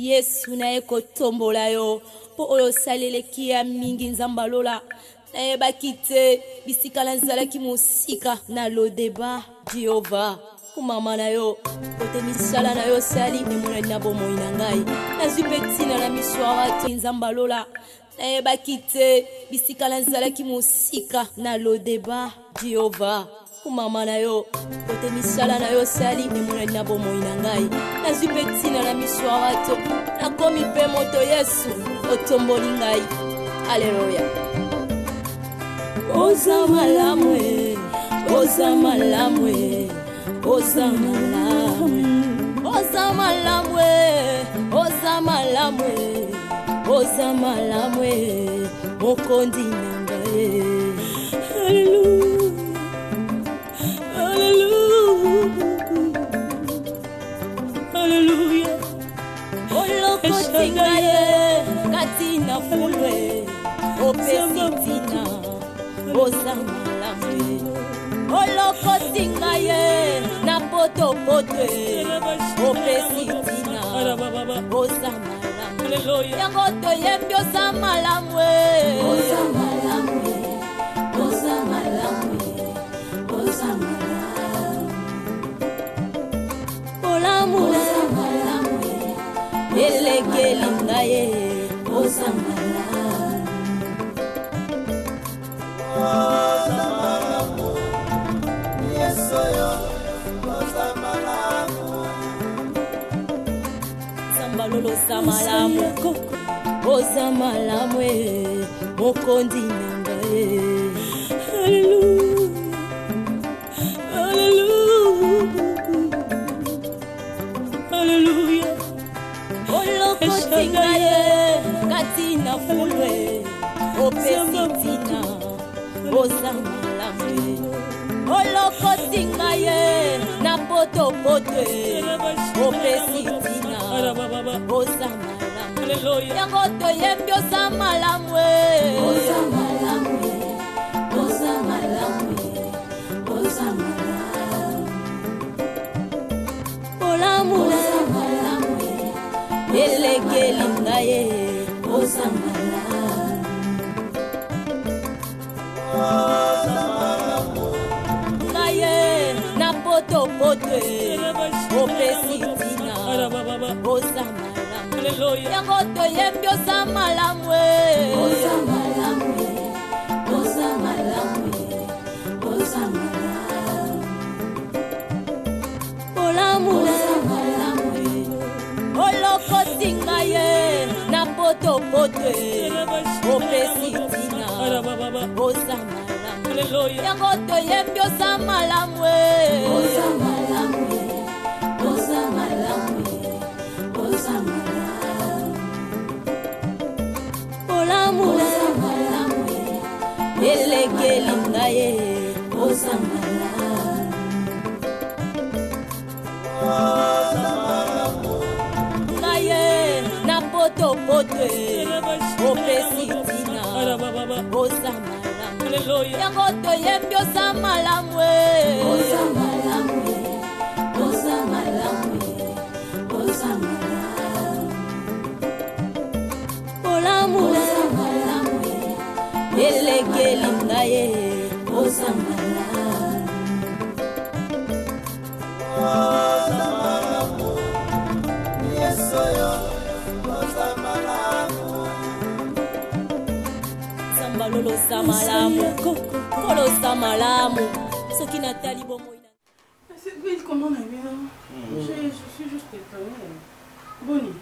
Yesu na eko tombola yo po oyo saleleki ya mingi nzambalola na yebakite bisika na nzalaki musika na lodeba Jehova kumama na yo kote misala na yo sali emona na bomoi na ngai nazwi petina na miswara te nzambalola na yebakite bisika na nzalaki musika na lodeba Jehova kumama na yo kote misala na yo sali emona na bomoi na ngai nazwi petina na miswara te nakomi pe moto Yesu otomboli ngai haleluya. Oza malamwe, oza malamwe, oza malamwe, oza malamwe, oza malamwe, oza malamwe, mokondi nangaye. Hallelujah, hallelujah, hallelujah. Olokoti ngaye, katina fulwe, opesitina. Oza malamwe olokoti ngaye na potopotwe opesitina oza malamwe yango toyembi oza malamwe oza malamwe oza malamwe oza malamwe olamu oza malamwe elekeli ngaye oza malamwe oza malamu Yesu yo oza malamu sambalolo za malamu oza malamu mokondi nangaye haleluya haleluya haleluya olokoti ngaye katina fulwe opesitina oza malamwe olokoti ngaye na potopotwe opesitina oza malamwe yango toyembi oza malamwe oza malamwe oza malamwe oza malamwe olamu oza malamwe elekeli ngaye oza malamwe oza malamu ngaye na potopotwe opesitina oza malamwe yango toyembi oza malamwe oza malamwe oza malamwe oza malamwe olamu oza malamwe olokoti ngaye na potopotwe opesitina oza malamwe yango toyembi oza malamwe oza malamwe oza malamwe oza malamwe olamu oza malamwe elekeli ngaye oza malamwe oza malamu ngaye na potopotwe opesitina oza malamwe yango toyembi oza malamwe oza malamwe oza malamwe oza malamwe olamu oza malamwe elekeli ngaye oza malamwe oza malamu Yesu yo oza malamu sambalolo za malamu kolo za malamu soki natali bomoi. Oui, comment on a bien? Je suis juste étonnée. Boni.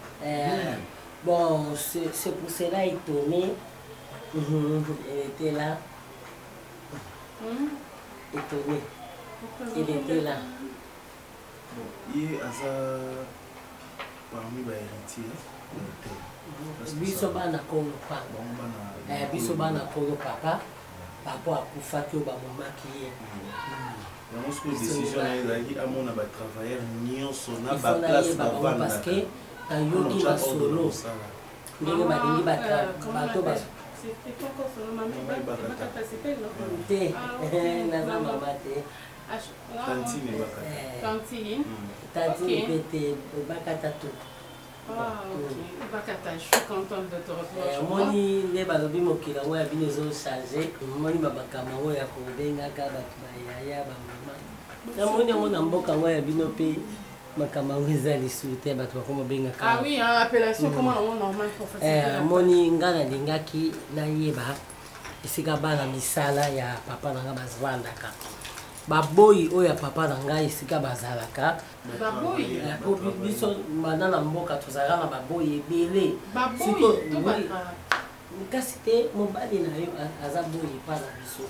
Bon, c'est pour cela étonné. Elle était là. Étonné. Il était là. Bon, il a parmi les héritiers. Biso bana kolo papa. Biso bana kolo papa. Papa akufaki oyo bamomaki ye. Yango soki décision ezalaki amona batravailleur nyonso na baplace bavanda parce que nayoki basolo ndenge balingi bato C'était quoi encore son nom? Maman Bakata, c'était non? te naza mama te Tantine Bakata. Tantine. Tantine pete Bakata to. Ah, ok. Bakata, je suis contente de te retrouver. Moni ne balobi mokila ngo ya bino ezochanger moni babakama ngo ya kobengaka bato bayaya bamama namoni yango na mboka ngo ya bino mpe makama ngo eza lisusu te bato bakoma bengaka. Ah oui, appellation comment on normal pour faire. Moni nga nalingaki nayeba esika bana misala ya papa na nga bazwandaka baboyi oyo ya papa na ngai esika bazalaka baboyi po biso banda na mboka tozalaka na baboyi ebele kasi te mobali na yo aza boyi epa na biso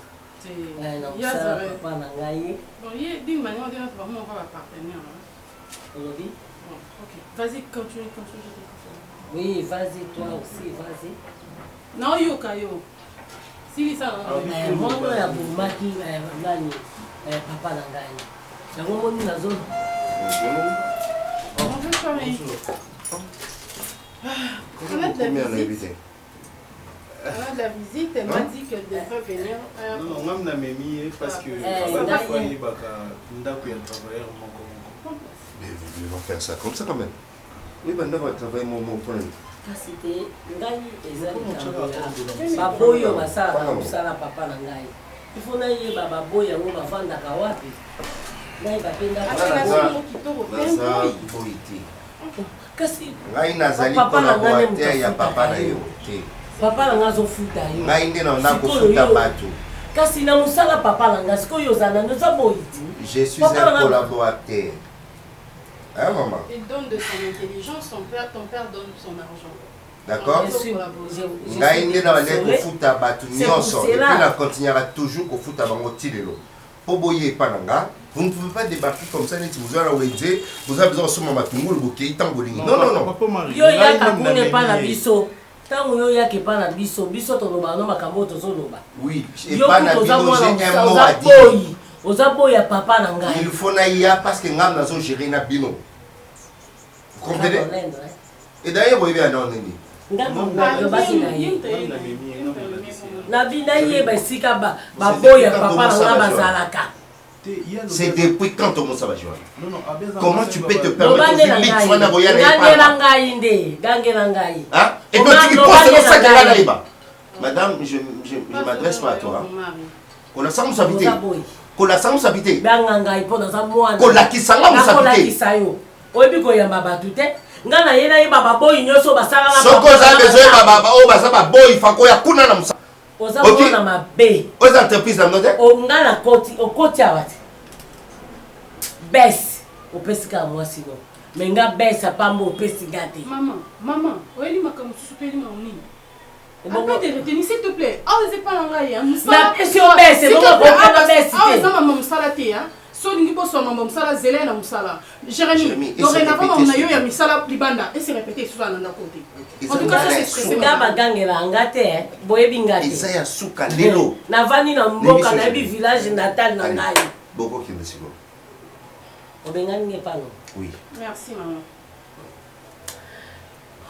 na mosala papa na ngai olobi. Vas-y, continue. Oui, vas-y, toi aussi, vas-y. Non, yo. Si ça mono ya bomaki nani papa na ngai yango moni nazo la visite, elle m'a dit qu'elle devrait venir. Non, même la mémie parce que la fois il va travailler mais ils vont faire ça comme ça quand même. Oui, maintenant on va travailler mon point. kasi te ngai ezali baboyi oyo basalaka mosala papa na ngai ifo nayeba baboyi yango bavandaka wapi ngai bapendaka kasi ngai nazali mpona boatere ya papa na yo te papa na ngai azofuta yo ngai nde naona kofuta bato kasi na mosala papa na ngai sikoyo ozala ndoza boyi ti je suis un collaborateur. Hein, maman? Il donne de son intelligence, ton père donne son argent. D'accord? Ngai nde na bale kofuta bato nyonso et puis na continuera toujours kofuta bango tilelo. Po boye pa nanga, vous ne pouvez pas débarquer comme ça neti vous allez wedze, vous avez besoin de soma matungulu bokei tangolingi. Non non non. Yo ya kakune pa na biso. Tango yo ya ke pa na biso, biso to loba no makambo to zo loba. Oui, et pas na biso j'ai un mot à dire. Ozaboya papa na ngai. Il faut na ya parce que ngam na zo gérer na bino. Vous comprenez? Et d'ailleurs, vous voyez bien, non, Nini. C'est depuis quand on ça va jouer? Comment tu peux te permettre et puis tu penses ça que là. Madame, je ne m'adresse pas à toi. On a ça, nous habiter. On a ça, nous habiter. On a qui ça, nous habiter. Oyebi koyamba batu te nga na yena yeba baboyi nyoso basala na soko za besoin baba o basa baboyi fako ya kuna na musa oza bona mabe oza entreprise na note o nga na okoti awati bes opesika mwasi no menga bes apambo opesika te maman oyebi makambo susupeli mauni Après de retenir, s'il te plaît. Ah, c'est pas l'engaille. La question bes, c'est bon comprendre bes. Ah, c'est maman musalaté hein. So ningi boso na musala zele na musala. Jérémy, dorénavant on a eu ya misala libanda et c'est répété sur la nanda côté. En tout cas ça c'est stressé. Nga bagangela ngate boyebi ngate. Isa ya suka lelo. Na vani na mboka na bi village natal na ngai. Boko ki ndesigo. Obengani ngepano. Oui. Merci maman.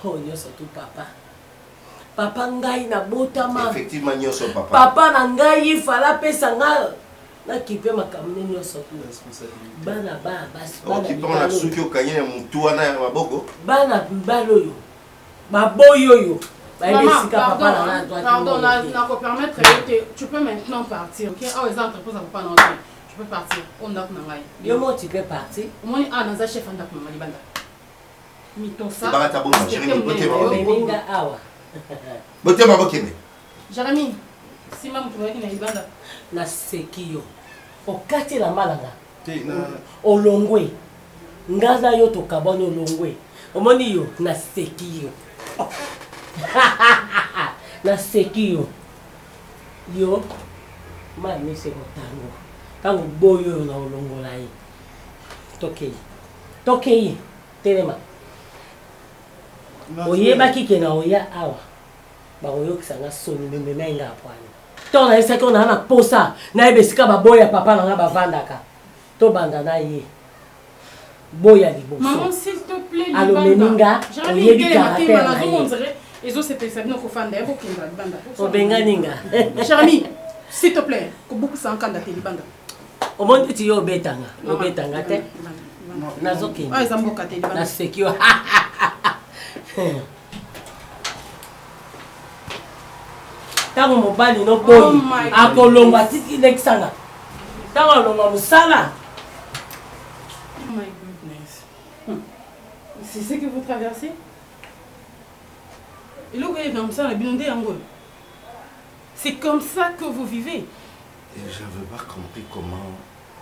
Oh nyoso tu papa. Papa ngai na botama. Effectivement nyoso papa. Papa na ngai fala pesa nga. Nakipe makamune nyoso tu. Bana ba basi. Okipe na suki okanye ya mutu wana ya maboko. Bana mbalo yo. Baboyo yo. Maman, pardon, na ko permettre tu peux maintenant partir. OK? Ah, les entreprises ça pas non. Tu peux partir. On a na ngai. Yo mo tu peux partir. Moi naza chef anda ko mali banda. Mitosa. Ba ta bon Jérémy côté ba. Benga awa. Bote mabokene. Jérémy, si maman tu vois que na libanda na sekio. Okati la malanga. Olongwe. Ngaza yo to kaboni olongwe. Omoni yo na sekio. Na sekio. Yo ma mi se kotango. Tango boyo na olongo lai. Tokei. Tokei. Telema. Oyeba kike na oya awa. Ba oyo kisanga soni mbembe menga apwani. Tona esa ko na posa na ebesika baboya papa na bavandaka. To banda na ye. Boya liboso. Maman s'il te plaît Alo meninga. Oyebi caractère na ye. Ezo se pesa no ko fanda ebo kinga libanda. Obenganinga. Jérémy, s'il te plaît, ko beaucoup ça enkanda te libanda. Omonde ti yo betanga. Obetanga te. Nazoki. Ah ezamboka te libanda. Na sekio. ntango mobali no boyi akolongwa tiki lekisanga ntango alongwa mosala. Oh my goodness. C'est ce que vous traversez? Et là, vous voyez comme ça, la binondée en gros. C'est comme ça que vous vivez. Et j'avais pas compris comment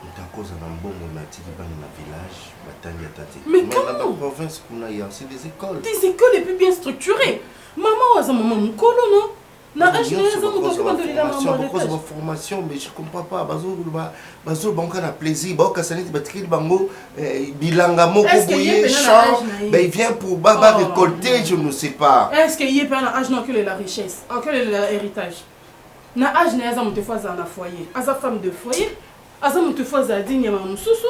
on a cause d'un bon on a tiré dans le village, Batania Tati. Mais comment? Dans la province qu'on a, c'est des écoles. Des écoles les plus bien structurées. Maman, ça maman mon colo non? Na âge na ça mon colo de la maman. Pourquoi c'est formation mais je comprends pas. Bazo banka na plaisir, banka sanité batiki bango bilanga moko boye champ, ben il vient pour baba récolter, je ne sais pas. Est-ce qu'il y a pas un âge non que la richesse, que l'héritage? Na âge na za monte fois na foyer, asa femme de foyer, asa monte fois za digne ma mususu,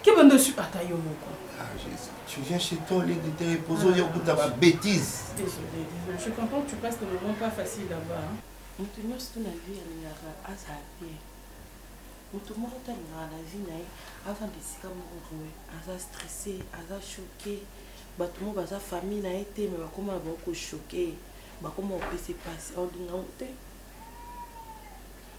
qui ben dessus atayo moko. Ah Jésus, tu viens chez toi les de te reposer pour ta bêtise. Désolé, je comprends que tu passes des moments pas faciles là-bas. Mutu nyonso na vie alingaka aza bien. Mutu moko talingaka na vie na ye avanda esika moko boye aza stressé, aza choqué. Bato mo baza famille na ye te me bakoma bako choqué, bakoma opesa pasi olinga te.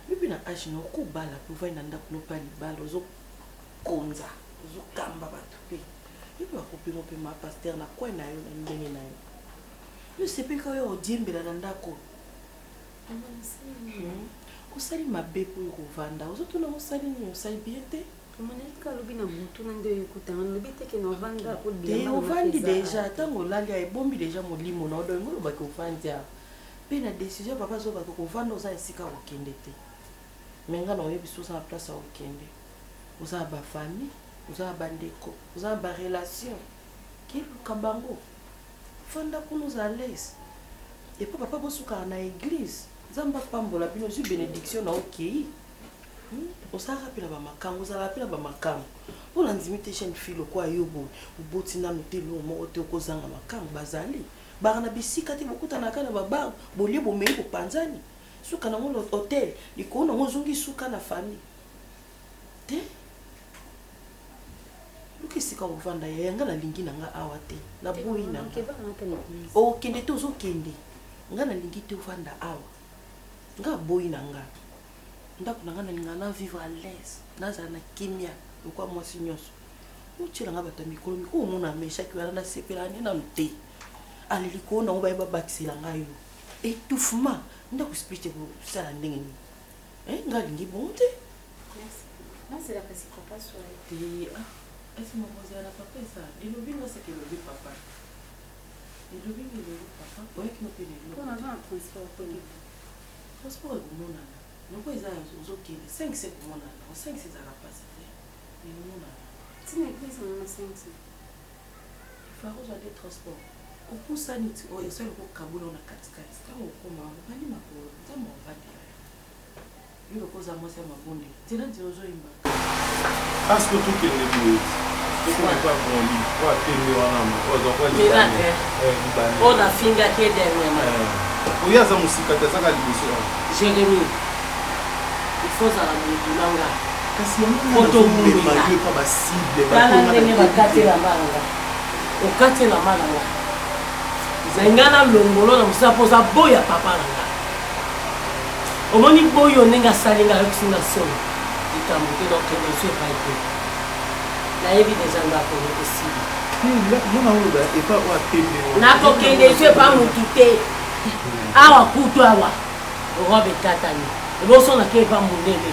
Bibi na age na okobala pe ovai na ndako no pa libala ozokonza ozokamba bato pe. Bibi bakopema mpe ma pasteur na kwe na yo na ndenge na yo. Yo sepeka oyo odiembela na ndako. Osali mabe po ekovanda ozotuna osali nini osali bien te ovandi deja ntango olali ebombi deja molimo na odoingo olobaki ovandi awa mpe na décision papa azobaka kovanda oza esika okende te me nga na oyebi so oza na place ya okende oza na bafamille oza na bandeko oza na barelation keluka bango fanda kuna oza lese epo papa bosukaka na église Zamba pambola bino zu bénédiction na okei. Osaka pila ba makango, osaka pila ba makango. Ola nzimite chaîne filo kwa yobo, uboti na mutelo mo te okozanga makango bazali. Bana bisika te bokuta na kana baba, bolie bomei ko panzani. Suka na ngolo hotel, likona ngozungi suka na famille. Te? Lukisika ovanda yanga na lingi na nga awa te. Na boyi na. O kende to zo kende. Nga na lingi te ovanda awa. Nga boyi na nga. Ndako na nga na linga na vivre à l'aise. Naza na kimia. Lokwa mwasi nyonso. Uchela nga bata mikolo mikolo mona mesha ki wana na sepela ni na mte. Aliliko na oba eba bakisela nga yo. Étouffement. Ndako explique ko sala ndenge ni. Nga lingi bonte. Merci. Là c'est la classique pas sur et est-ce mon voisin la papa ça. Et le bien c'est que le papa. Et le bien le papa. Ouais qui me paye le. On a un transport politique. Transport est mon nana. Non quoi ils a OK 5 c'est pour mon nana. 5 c'est à la place. Et mon nana. Tu n'es plus en 5. Il faut regarder transport. Au pour ça ni au seul pour Kaboul on a 4 ça au comment on va pour ça mon va dire. Il le cause à moi c'est ma bonne. C'est là tu rejoins imba. Parce que tout est nébuleuse. Ce n'est pas bon lit. Quoi tenir en âme. On a fini à quel dernièrement. Oui, ça musique à ça la libiso. Jérémy. Il faut ça la mulanga. Kasi moto mumeli pas ma cible. Bana ndenge bakate la manga. Okate la manga. Zengana longolo na musapo za boya papa nanga. Omoni boyo ndenge salinga yokusinga solo. Itambuke donc ne soit pas été. Na yebi des anga ko aussi. Mona oba et pas wa tembe. Na ko kende soit pas mutute. Awa kutu awa. Robe katani. Eboso na ke pa munene.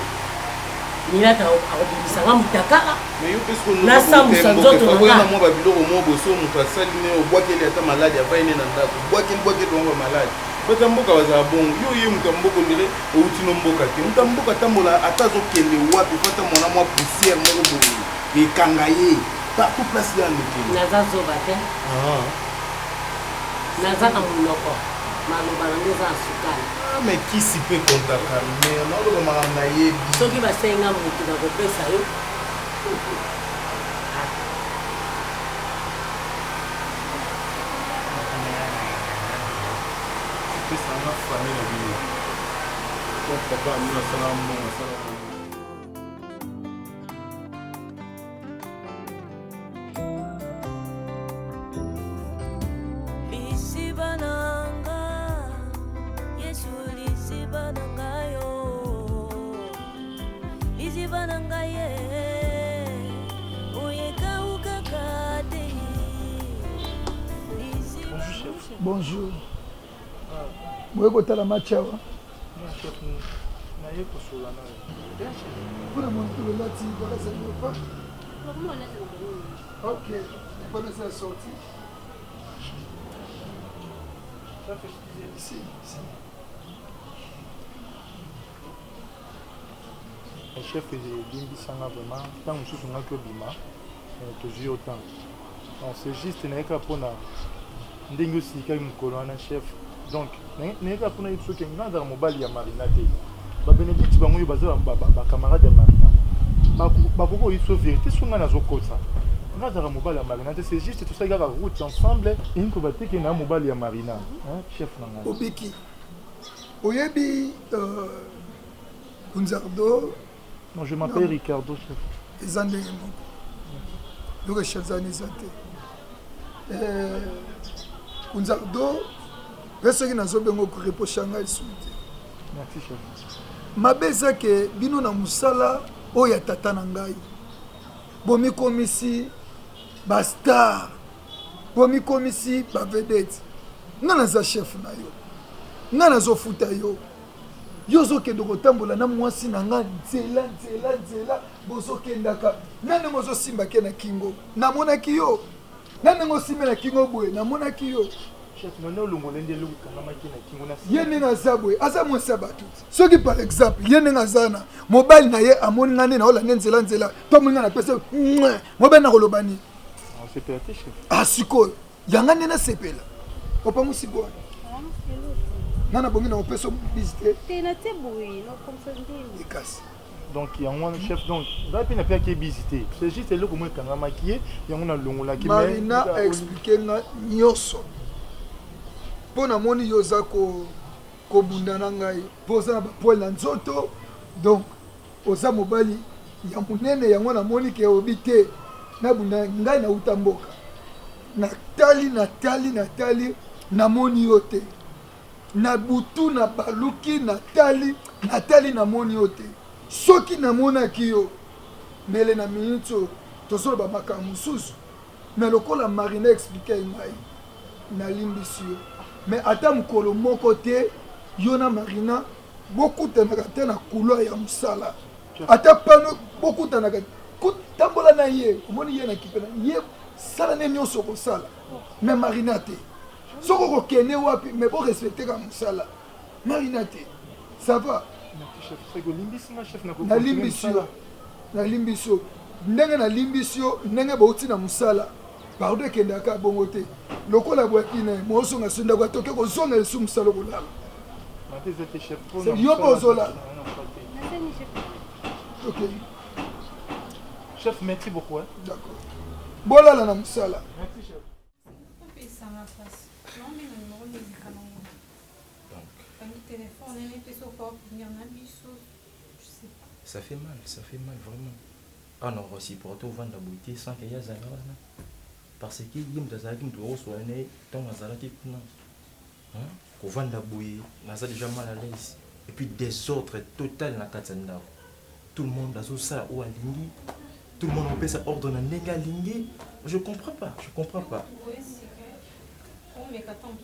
Nilata akobimisa nga mutakala. Mais yo parce que na sambusa nzoto na nga. Moi ba biloko mo boso mutu asali ne obwakeli ata maladi afaine na ndako. Bwakeli wango maladi. Bata mboka baza bon. Yo ye mutu mboko ndele outi no mboka te. Mutu mboka tambola ata zo kende wapi fata mona mwa poussière moko boye. Ekangaye. Partout place ya ndeke. Naza zoba te. Naza na munoko. Maloba na ndeza asukala. Mais qui s'y peut contacter? Mais on a le maranaye. Soki basenga mutu na kopesa yo. C'est ça la famille la vie. Ton papa nous a salam Bonjour. Vous avez la match avant? Vous avez montré le lati, voilà, ça ne veut pas. Ok, vous connaissez la sortie? Ici, ici. Le chef est vraiment, tant que je suis au Bima, toujours autant. C'est juste que je suis un chef. Donc, je suis un chef qui est un mobile de Marina. Benedict Bangoui Baza, camarade de Marina. Bakoko, ils sont vérités sur la Zokosa. On a un mobile de Marina. C'est juste tout ça, il y a la route ensemble. Et une cobaté qui est un mobile de Marina. Chef Nanga. Obiki. Oyebi Kunzardo. Non, je m'appelle Ricardo, chef. Les Andéens. Le chef Zanizate. Kunzardo. Reste qui n'a pas bien au Shanghai Sud. Merci, chef. Mabeza ke bino na musala oya tata na ngai. Bomi komisi ba star. Bomi komisi ba vedette. Ngana za chef na yo. Ngana zo futa yo. Yo zo ke ndoko tambola na mwasi na nga nzela bozo kendaka. Nane mozo simba ke na kingo. Na mona ki yo. Nane ngo simba na kingo boye na mona ki yo. Yene na zabwe aza mwesa batu soki par exemple yene na zana mobile na ye amoni ngane na ola nzela to mwinga na pesa mobile na kolobani on s'est perdu chef asiko yanga nena sepela papa musibo nana bongi na opeso visiter tena te boui no comme ça ndini ikasi donc il y a un chef donc là puis n'a pas qui visiter c'est juste le comment quand maquiller il y a un longola qui Marina a expliqué na nyoso pona moni yoza ko bundana ngai poza ba poil na nzoto donc oza mobali ya munene yango na moni ke obite na bunda ngai na utamboka natali na moni yote na butu na baluki natali na moni yote soki na mona kiyo mele na minute tosolo ba makambo susu mais lokola Marina expliquer ngai na limbisio mais ata mukolo moko te yona Marina bokutanaka te na couloir ya musala ata pano bokutanaka tambola na ye omoni ye na kipena ye sala ne nyonso kosala mais Marina te soko kokende wapi mais bo respecter ka musala Marina te ça va na limbisio ndenge na limbisio ndenge bauti na musala pardon kendaka bongo te lokola bwakine mosonga sunda kwa toke ko zonga lesu musalo kolala c'est yo bozola OK chef merci beaucoup hein d'accord bolala na musala merci chef ça ma face non mais numéro médical donc quand téléphone et puis sur pas venir na biso je sais pas ça fait mal vraiment ah non aussi pour toi vendre la beauté sans qu'il y a zala parce que yim tazaki mtu oswane tant azalaki kuna ko vanda boye naza déjà mal à l'aise et puis désordre total na katanda tout le monde azo ça ou alingi tout le monde on peut ça ordre na nenga lingi je comprends pas oui c'est que on me katam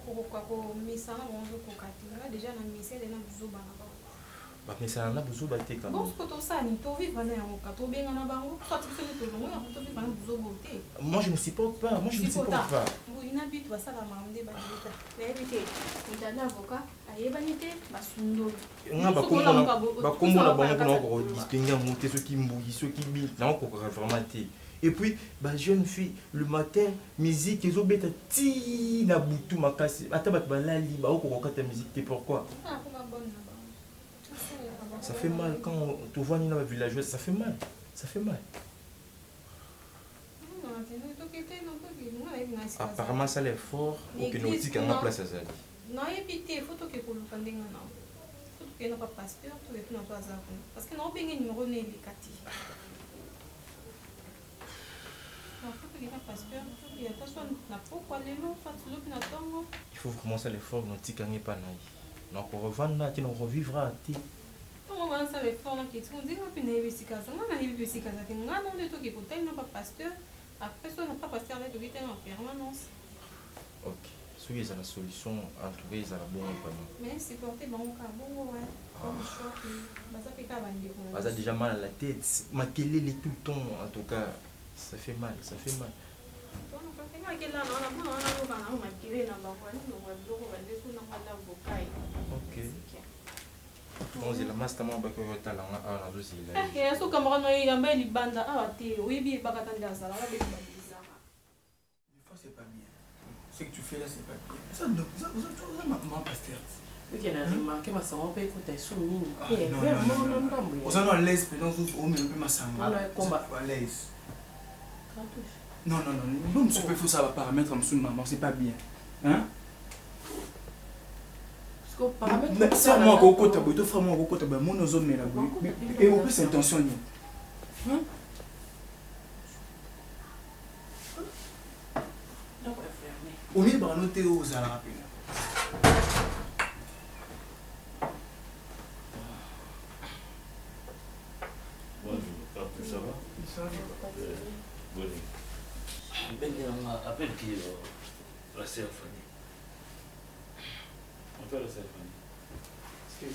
ko misana bonzo ko katila déjà na misele na buzoba na ba misana na buzoba te quand bon ko to ça ni to vivre na yango ka to benga na bango soit tu fais to longo ya to vivre na buzoba te moi je ne supporte pas oui na bit ba sala mamde ba dita mais éviter ndana avocat ayebanite basundo nga ba kombo na bango na ko distinguer monter ceux qui mbouyi ceux qui bi na ko vraiment te et puis ba jeune fille le matin musique ils obeta ti na butu makasi ata ba balali ba ko kata musique te pourquoi ça fait mal quand tu vois une villageoise ça fait mal apparemment ça l'est fort ou que nous dit qu'on a place à ça non éviter photo que pour le pending non photo que non pas pasteur tout et puis non toi ça parce que non bien numéro né les kati non photo que non pasteur tout et attention na pourquoi les noms soit le puis na tongo il faut commencer l'effort non ti kangi pa na donc on revendre là qui on revivra ti on va ça l'effort là qui on dit on puis na bisika ça on a bisika ça que non de tout qui pour tel non pas pasteur après ça on n'a pas pasteur là tout en permanence OK soki eza na solution en tout cas ezala bongo pana mais supporter bango ka bongo ouais comme choc baza pe ka bandeko baza déjà mal à la tête makelele tout le temps en tout cas ça fait mal ok onzela master moko baki oyotalanga awa nazozela so camarade oyo yamba libanda awa te oyebi ebakata nde azalaka bekobabilisaka. Des fois c'est pas bien. Ce que tu fais là c'est pas bien. Ça ma pasteur. Ok, na remarqué masango pe ekuta eso mingi. On s'en à l'aise pendant que on met un peu masanga. À l'aise. Non, non, je peux faire ça paramètre en dessous de maman, c'est pas bien. Hein? Ça, moi, au côté, tu feras moi au côté, mon ozone là, et au plus intention. Hein? Au milieu, on note aux arabes. Ça va? Ça va. Bonne nuit. Appelle qui la sœur Fanny. Appelle la sœur Fanny. Parce qu'elle est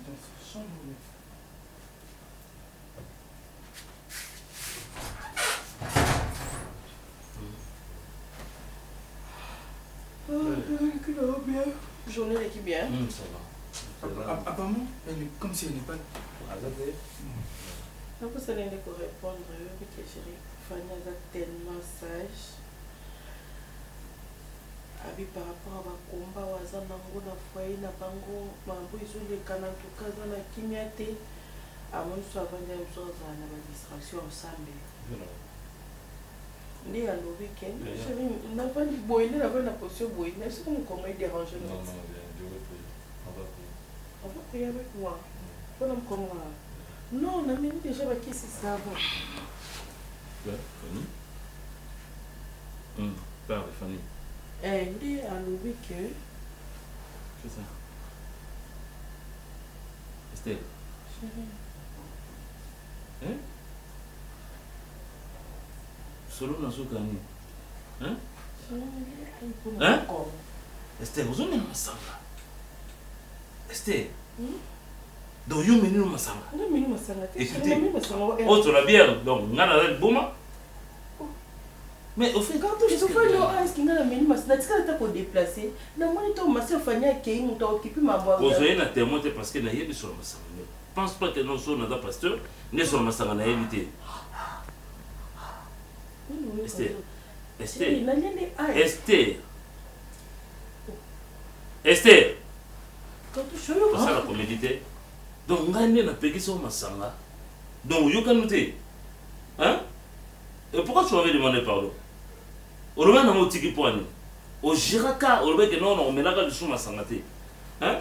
dans sa chambre. Journée d'équipe bien. Ça va. Apparemment, elle est comme si elle n'est pas. Après, ça vient de répondre. Que chérie, Fanny a tellement sage. Abi par rapport à combat, waza nango na foyer na bango, mambo izoleka na tuka za na kimia te. Amon so avandi ya mzoza na ba distraction ensemble. Ndi à le week-end, chérie, n'a pas dit boîte, n'a pas la position boîte. Est-ce que vous comment déranger? Non, je vais prier. On va prier avec moi. Faut nous comment? Non, on a mis déjà qui c'est ça avant. Ouais, Fanny. Parle, Fanny. Ndi à le week-end. C'est ça. Estelle. Chérie. Hein? Solo na sukani. Hein? Hein? Estelle, vous avez masanga. Estelle. Donc you menu masanga. Non, menu masanga. Écoutez. Autre la bière donc ngana la boma. Mais au fait quand je suis fait non est-ce qu'il y a la menu masanga tu as pour déplacer. Na moi to masanga fanya ke mu to occuper ma boîte. Vous avez na témoin parce que na yebi sur masanga. Pense pas que non so na da pasteur, ne sur masanga na éviter. Esther. C'est ça la comédie. Donc, on a payé ça au Massanga. Donc, vous avez noté. Hein? Et pourquoi tu m'avais demandé pardon? On a un petit point. Au Jiraka, on a dit que non, on met la gueule sur Massanga. Hein?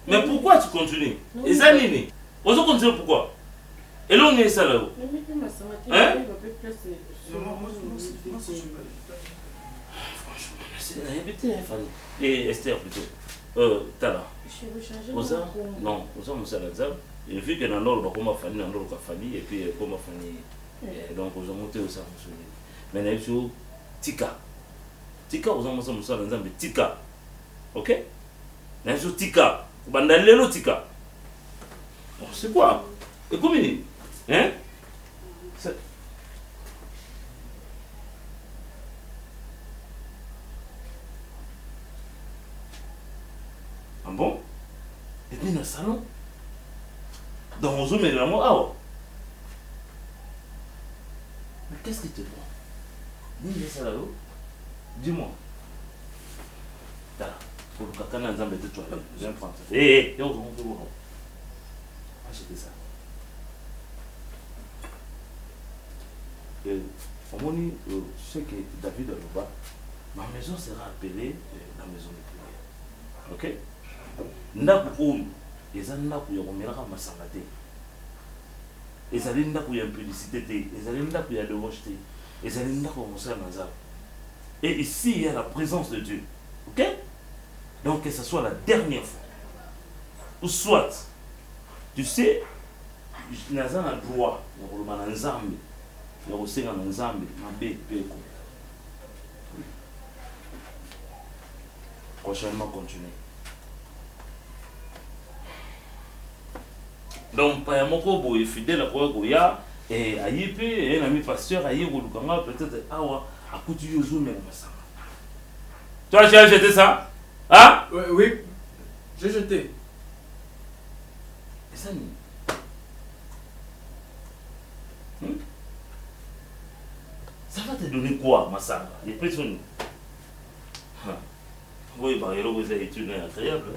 Mais pourquoi tu continues? Et ça, Nini? On se continue pourquoi? Et là, on est ça là-haut. Hein? C'est répété, Fanny. Et Esther plutôt. Tala. Non, on s'en mosse à l'examen. Et vu que dans l'ordre, comment Fanny, dans l'ordre, Fanny, et puis comment Fanny. Donc, on a monté au sein. Mais il y a Tika. Tika, on a mossé à l'examen, Tika. Ok? Il y a Tika. Bandalelo Tika. C'est quoi? Et comment il est? Hein? Ah bon? Et puis dans le salon? Dans mon zoom et dans mon awa? Mais qu'est-ce qui te prend? Dis-moi ça là-haut. Dis-moi. T'as. Pour le caca dans un toi. Viens prendre ça. Hé, on va voir. Achetez ça. Au moment où je sais que David Aloba, ma maison sera appelée la maison de prière. Ok? Ndaku oyo eza ndaku ya komelaka masanga te, ezali ndaku ya impudicité te, ezali ndaku ya débauche te, ezali ndaku ya mosala na Nzambe. Et ici il y a la présence de Dieu. Ok? Donc que ce soit la dernière fois. Ou soit, tu sais, naza na droit ya koloba na Nzambe, ya kosenga na Nzambe mabe pe ko. prochainement continuer. Donc, par exemple, si fidèle à quoi Goya, et à Yépe, et un ami pasteur, à Yépe, peut-être, ah ouais, à coup de Yozo, mais ça. Toi, tu as jeté ça? Hein? Oui, j'ai jeté. Et ça, ça va te donner quoi, Massanga? Les prisonniers. Oui, bah, il vous a étudié incroyable.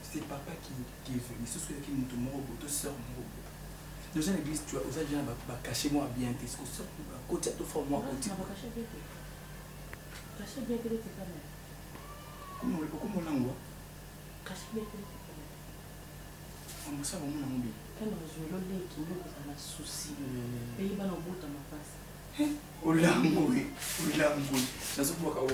C'est papa qui est venu. C'est celui qui nous tombe au bout, soeur mon bout. Dans une église, tu as osé dire, cacher moi bien, tes soeurs, côté à tout faire moi côté. Cacher bien que tu es quand même. Comment on l'envoie? Cacher bien que tu es quand même. On sait vraiment mon bien. Quand on joue le lait qui nous a un souci, pays va dans bout à ma face. O l'angoué, o l'angoué. Ça se voit quand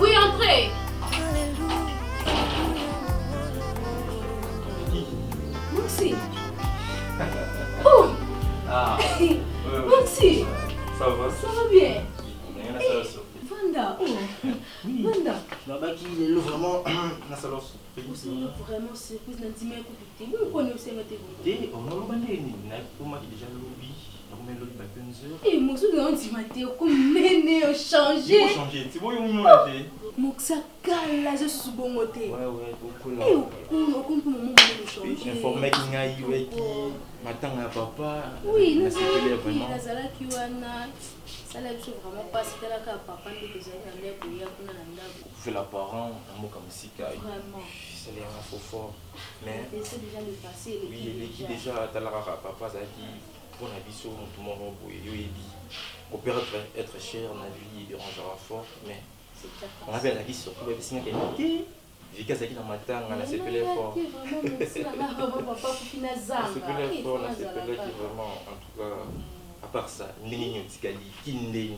Oui, entrez. Merci. Oh. Ah. Merci. Ça va? Ça va bien. Vanda. Oh. Vanda. Là-bas qui est vraiment na salon surprise. Vraiment surprise na dima écouter. Vous connaissez votre Et on a bandeni na pour déjà lobby. On met l'autre backbenzer. Et moi je dois dire maté comme mené au changer. Il faut changer. C'est bon on l'a fait. Moxa kala je suis bon côté. Ouais, beaucoup là. Et on comprend mon moment changer. Informer qui ngai qui matanga papa. Oui, na nous c'est vraiment. La sala qui wana ça là je vraiment pas c'était là que papa nous faisait aller pour y avoir na ndako. Fait la parent un mot comme musique. Vraiment. C'est les infos fort. Mais c'est déjà le passé. Oui, il est déjà talara papa ça dit pour la vie sur tout le monde yo ebi. On peut être cher na vie dérangera fort mais on avait la vie surtout les signes qualité. J'ai qu'à ça qui dans matin on a c'est plus fort. C'est la papa pour finir zanga. C'est plus fort là c'est plus qui vraiment en tout cas à part ça nini tikali kinde.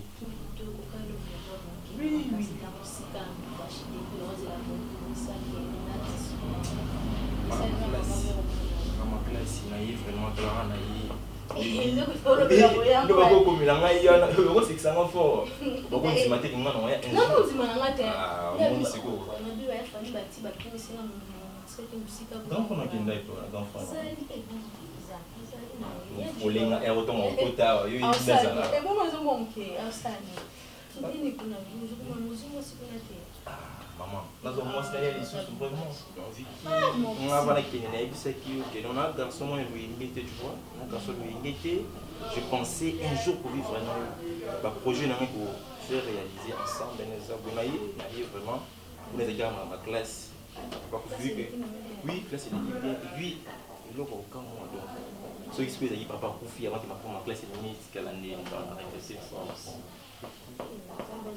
Oui. Ma classe naïve vraiment Clara naïve. Ndio komila ngai yana ko sikisanga fort. Boko nzimate kinga no ya. Non nzimana ngate. Ah, moni siko. Nabi wa fani bati bakini singa mu. Seki musika. Donc on a kinda ito na donc fana. Olenga erotonga okota yo yinazana. E bomo zo monke asani. Kidini kuna bizu kuma muzimu sikuna te. Maman, nous avons montré les choses vraiment. On a parlé qu'il y a un garçon qui était, tu vois, un garçon qui était. Je pensais un jour pour vivre un projet pour faire réaliser ensemble. On a eu vraiment, on a déjà ma classe. Oui, classe est bien. Et puis, il y a aucun mois. Ceux qui se disent papa Koufi avant qu'il m'apprenne ma classe est limite qu'elle a né dans la réflexion.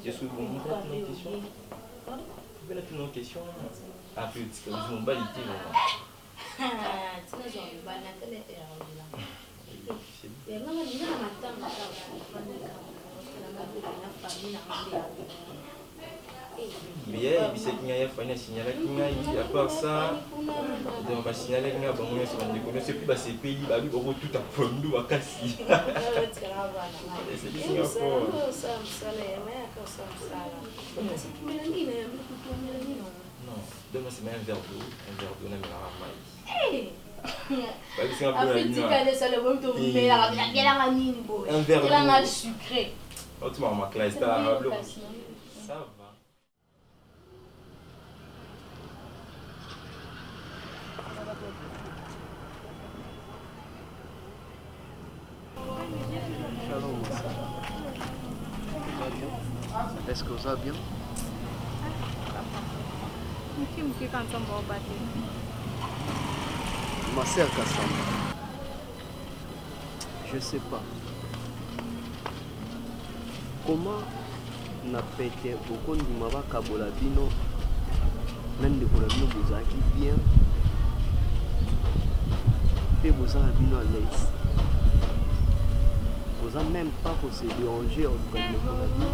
Je suis bon, on a une question. Vous avez une question. Un peu, c'est comme si on balité. Bien, c'est qu'il y a un signal qui à part ça, on va signaler qu'il y a un bon c'est plus ces pays, tout à fond, à casser. C'est Singapour. Non, demain c'est un verre d'eau, on aime la ramaille. Un verre d'eau. Oh, tu m'as ma classe, ça va. Est-ce que ça va bien? Ma sœur Kassamba, je sais pas. Comment na pété au compte du Maba Kabola Bino, même de Kolabino Bozaki bien, et Bozan Bino à l'aise. Vous n'avez même pas pour se déranger en tout cas de Kolabino.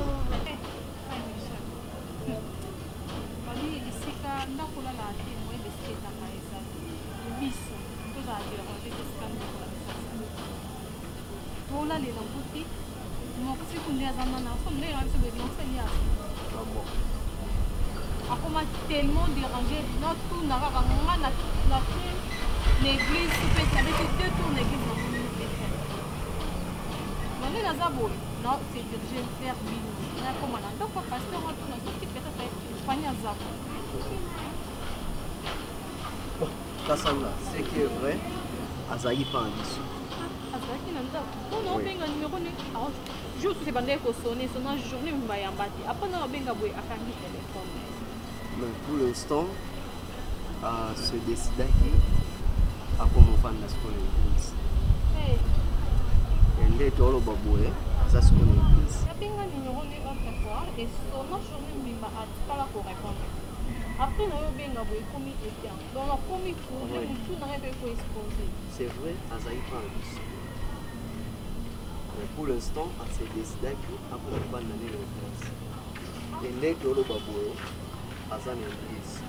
Tellement dérangé, notre n'a l'église, avec deux tours l'église dans mon ministère. On est dans la boule, non, c'est dirigé vers Bino. On a comme un donc pasteur, on a tout qui peut-être Espagne à Zabo. Kassanga, ce qui est vrai, Azaï pas en dessous. Azaki n'a pas. Non, benga numéro 9. Alors, juste c'est bandé ko sonner, sonner journée mbayambati. Après na benga boy akangi téléphone. Mais pour l'instant, se décida qui a comme fan de ce qu'on église. Et les tolo baboué, ça ce qu'on église. La benga numéro 9 autrefois et sonner journée mba pas là pour répondre. Après na benga boy commis était. Donc la commis pour le tout n'a pas pu exposer. C'est vrai, Azaï pas en dessous. Mais pour l'instant, on s'est décidé qu'après la fin de l'année de référence, et les tolo baboué, Azan et l'église.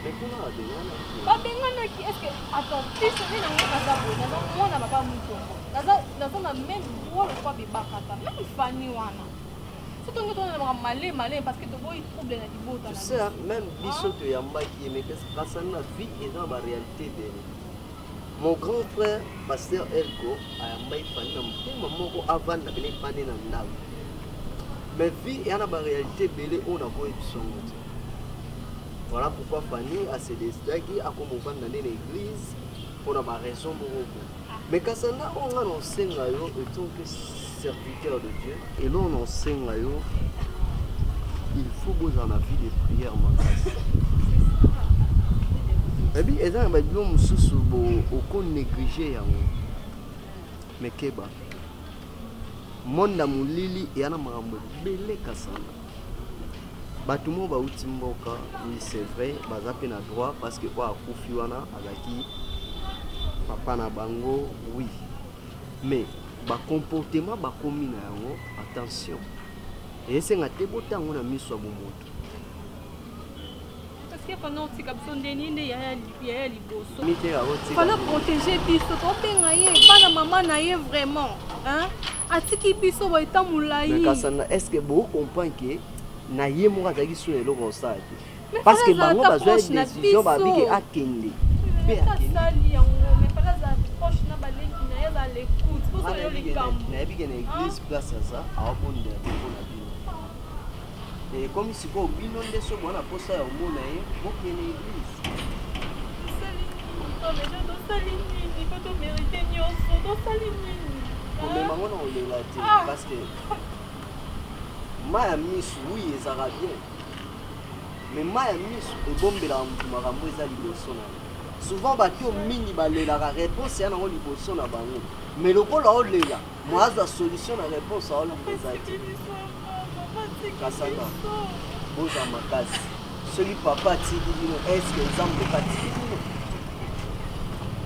Mais comment est-ce que attends, si c'est une on n'a pas même droit de quoi même Fanny wana. C'est on malé parce que tu vois il trouble na tu sais même biso to yamba qui mais que ça na vie et dans la réalité de mon grand frère pasteur Elko a yamba Fanny na mtima moko avant na bele Fanny na ndako. Mais vie et na réalité belé on a beau ebisongo. Voilà pourquoi Fanny a ses décidé à comme on va dans l'église pour avoir raison beaucoup. Mais quand ça n'a on a enseigne yo en tant que serviteur de Dieu et là on enseigne yo il faut que dans la vie de prière mon frère. Et puis et ça va bien mususu au qu'on négliger yango. Mais keba monda mulili et ana makambo belé kasana. Batumo ba utimboka, oui c'est vrai, bazape na droit parce que wa akufi wana azaki papa na bango, oui. Mais ba comportement ba komi na yango, attention. Et c'est ngate botango na miso bomoto. Parce que pendant que capson deninde ya liboso. Mité a oti. Fallait protéger biso to benga ye, pas la maman na ye vraiment, hein? Atiki biso ba etamulai. Mais kasana, est-ce que vous comprenez que na ye mo azaki sur le constat parce que bango bazwa décision ba biki akende pe akende mais pas la poche na balengi na yela l'écoute pour ça le camp na biki na église place ça a oponde pour na bino et comme si ko bino ndeso mona posa ya mona ye boke na église mais je dois salir il faut te mériter nyonso do salir comme bango na olela te parce que Maya misu oui ezala bien mais Maya misu ebombela mutu makambo eza liboso na souvent bato mingi balelaka réponse ya nango liboso na bango mais lokola olela moazwa solution na réponse aolobeza te kasanga boza makasi soki papa atiki bino estce nzambe katiki bino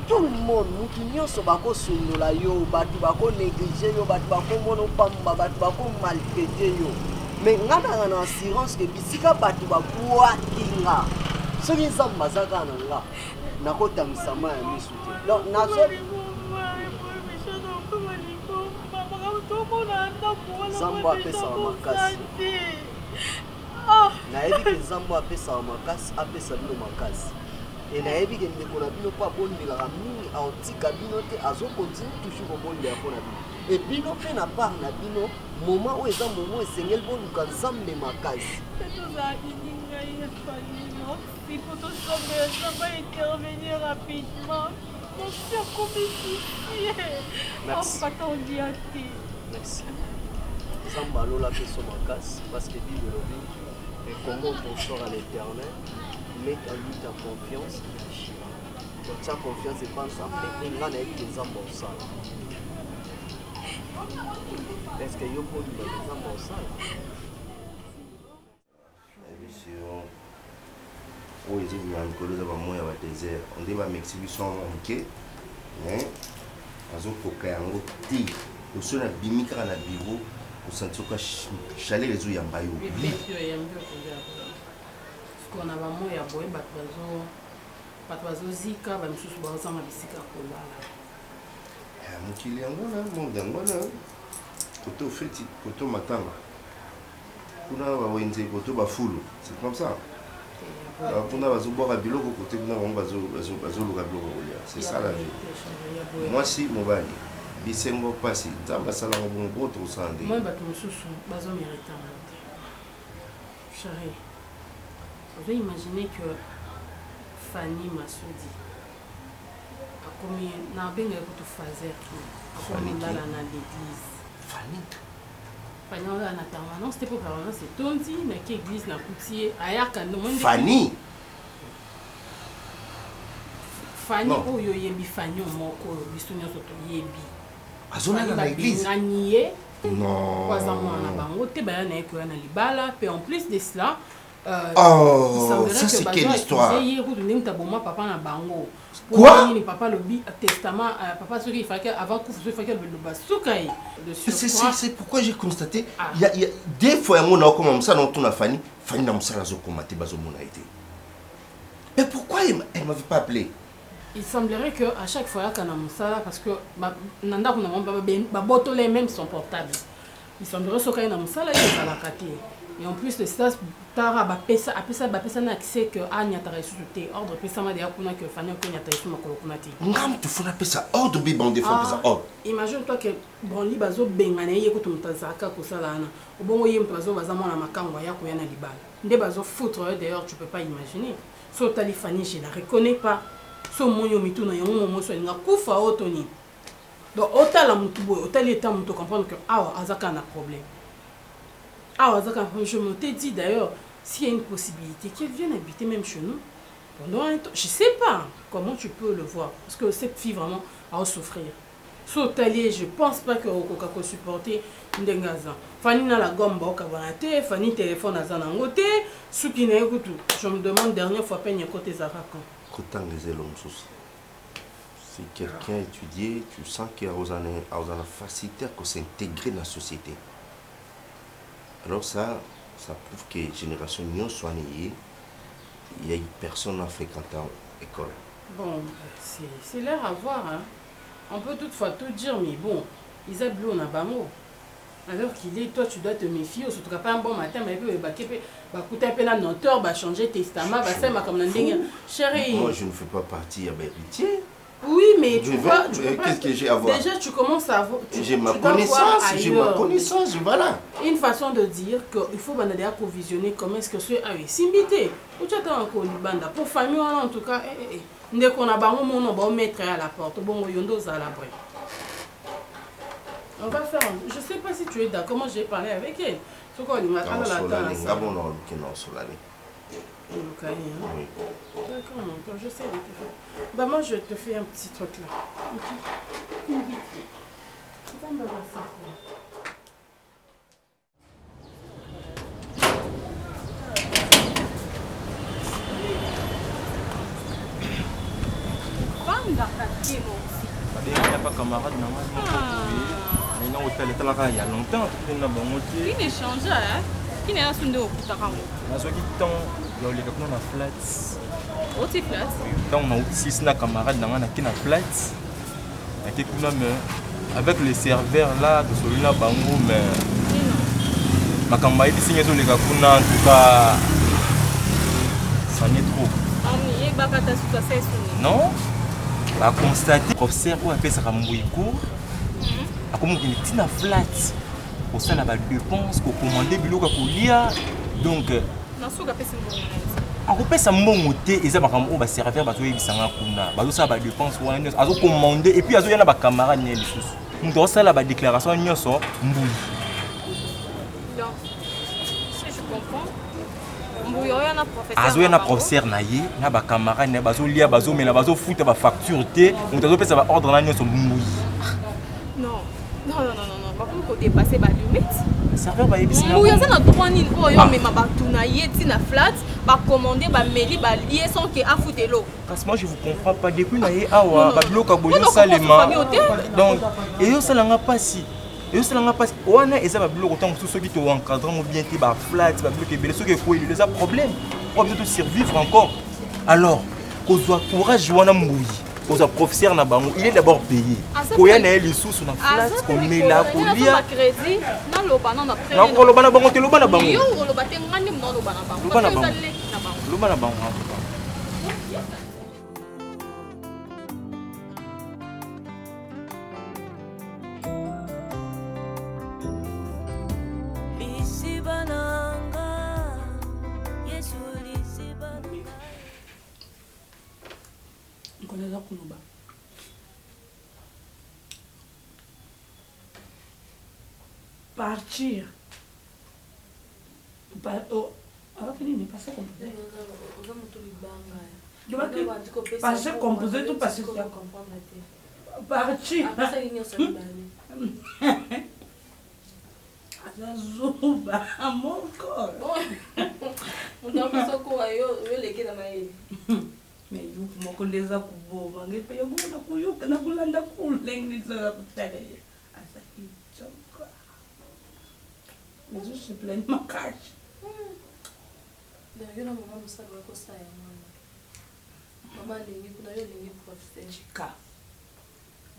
tout le monde mutu nyonso bakosundola yo bato bakonéglige yo bato bakomona opamba bato bakomaltraite yo mais ngana na assurance que bisika bato babwakinga soki nzambe aza kaka na nga nakotangisa ma ya misu te donc nzambe apesaka makasi nayebi ke nzambe apesaka makasi apesa bino makasi et nayebi ke ndeko na bino mpo abondelaka mingi aotika bino te azokontinue toujours kobondela mpo na bino et bino mpe na part na bino moment oyo eza moment esengeli boluka nzambe makasi il faut intervenir rapidement Merci à communiquer. Merci. Merci. Zambalo la fait son macasse parce que dit le lobby et comment on sort à l'éternel, mettre en lui ta confiance et agir. Donc ta confiance et pense à faire un grand avec des hommes au sol. Est-ce que yo peux dire des hommes au sol? Oui, c'est une colonie de moi à désert. On dit ma Mexique sont manqués. Hein? Azo kokayango ti. Au sol na bimika na bureau. Au centre ka chalet les yamba yo. Qu'on a vraiment ya boy batwazo zika ba misusu ba osanga bisika kolala. Mukili yango na mondango na. Koto feti, koto matanga. Kuna ba wenze koto ba fulu. C'est comme ça. Kuna bazo boire biloko côté kuna on bazo luka biloko kolia. C'est ça la vie. Moi si mobali bisengo pasi nzamba sala ngo bon to sande. Moi bato mususu bazo mériter. Chérie. Vous imaginez que Fanny Massoudi a commis n'a bien écouté fazer tout. A commis dans l'église. Fanny. Fanny on a na permanence, c'était pour permanence, c'est tondi na qui église na coutier aya quand monde. Fanny. Fanny oyo yembi Fanny moko bisunyo soto yebi. Azona na l'église. Non. Kwa zamwa na bango te ba na eko na libala, puis en plus de cela ça c'est quelle histoire? Quoi? Papa le testament, papa ce qu'il fallait avant que ce fallait le c'est pourquoi j'ai constaté il y a des fois on a comme ça dans ton Fanny n'a pas ça commaté bazo mon été. Mais pourquoi elle m'avait pas appelé? Il semblerait que à chaque fois qu'on a ça parce que nanda qu'on a ba botolé même son portable. Il semblerait que quand on a ça là il va la rater. Et en plus de ça, Tara a accès que Anya t'a reçu ordre, puis ça m'a dit que Fanny a reçu ma coloconati. Ngam, tu fais ça ordre, bibon des fois, ça ordre. Imagine-toi que Branly Bazo Bengane, il y a tout le Tazaka, Kosalana, au bon moyen, Bazo Bazamon à Makanga, Yakoyana Libal. Des Bazo foutre, d'ailleurs, tu peux pas imaginer. Sauf Tali Fanny, je la reconnais pas. Sauf mon yomituna, il y a un moment où il y a un coup à Otoni. Donc, autant l'état, on peut comprendre que Azaka a un problème. Je me t'ai dit d'ailleurs, s'il y a une possibilité qu'elle vienne habiter même chez nous, pendant un temps, je ne sais pas comment tu peux le voir, parce que cette fille vraiment a souffrir. Sautalier, je ne pense pas que Coca peut supporter Ndengaza. Fanny n'a la gomme, Fanny téléphone à Zanangote, ce qui n'est pas tout. Je me demande dernière fois peine côté Zarakan. Si quelqu'un étudié, tu sens qu'il y a une facilité à s'intégrer dans la société. Alors ça prouve que la génération non soignée, il y a une personne à fréquenter l'école. Bon, c'est l'air à voir. Hein. On peut toutefois tout dire, mais bon, Isa Blou n'a pas mot. Alors qu'il est, toi tu dois te méfier, surtout pas un bon matin, mais il va coûter un peu la noteur, va changer testament, va faire ma commande. Chérie. Moi je ne fais pas partie de l'héritier. Oui, mais tu vois, qu'est-ce que j'ai à voir? Déjà, tu commences à voir. J'ai ma connaissance, voilà. Une façon de dire qu'il faut provisionner comment est-ce que c'est avec Simbité. Ou tu attends encore Libanda. Pour famille, en tout cas, dès qu'on a bango, on va mettre à la porte. Bon, on y à l'abri. On va faire. Je ne sais pas si tu es d'accord. Moi, j'ai parlé avec elle. C'est quoi, il m'a dit Oui. D'accord, mon père, je sais de te faire. Bah, moi, je te fais un petit truc là. Ok. Ça me va ça. Il n'y a pas camarade, il y a hôtel, il y a longtemps. Qui n'est changé, hein? Qui n'est pas sondé au Koutakamu? Il y a des flats. Autre flat? Donc, on a aussi 6 camarades qui ont flats. Avec les serveurs là, de celui-là, Bango, mais. Ma campagne de signer sur les Gakuna, en tout cas. Ça n'est trop. Non? A constaté, professeur ou appelle ça comme cours. A comme une petite flat. Pour ça, la dépense, pour commander, biloko pour lire. Donc. akopesa mbongo te eza makambo oyo baserveur bazoyebisanga kuna bazosala badepense wana nyonso azocommande et puis azoya na bacamarade na ye lisusu moto akosala badéclaration nyonso mbui. azoya na professeur na ye na bacamarade na ye bazolia bazomela bazofuta bafacture te moto azopesa baordre na nyonso mbui. Non, dépasser ma limite. Serveur va ébisser. Mouya ça na droit ni ko yo mais ma batuna yeti na flat ba commander ba meli ba liaison que a foutelo. Parce que moi je vous comprends pas depuis na ye awa ba bloka boyo salema. Donc et yo salanga pasi. Et ça n'a pas on a eza ba bloka tant que ceux qui te encadrent bien te ba flat ba bloka belé ceux qui ko il les a problème. On besoin de survivre encore. Alors kozwa courage wana mouyi. Aux professeurs na bango, il est d'abord payé. Koya na les sous na flat, on met là pour lire. Crédit, na loba na prêt. Na ko loba na bango te loba na bango. Yo loba te ngani na loba na bango. Loba na bango. Loba na bango. Partir. Passer composé tout passer. Partir. Azuba, mon corps. On a pas ça quoi yo les que dans ma mais yo moko leza kuboba ngepe yo na kuyoka na kulanda kulengisa kutele asa kichoka mais je suis plein de macage yo na mama musaba ko sa ya mama lengi kuna yo lengi professeur chika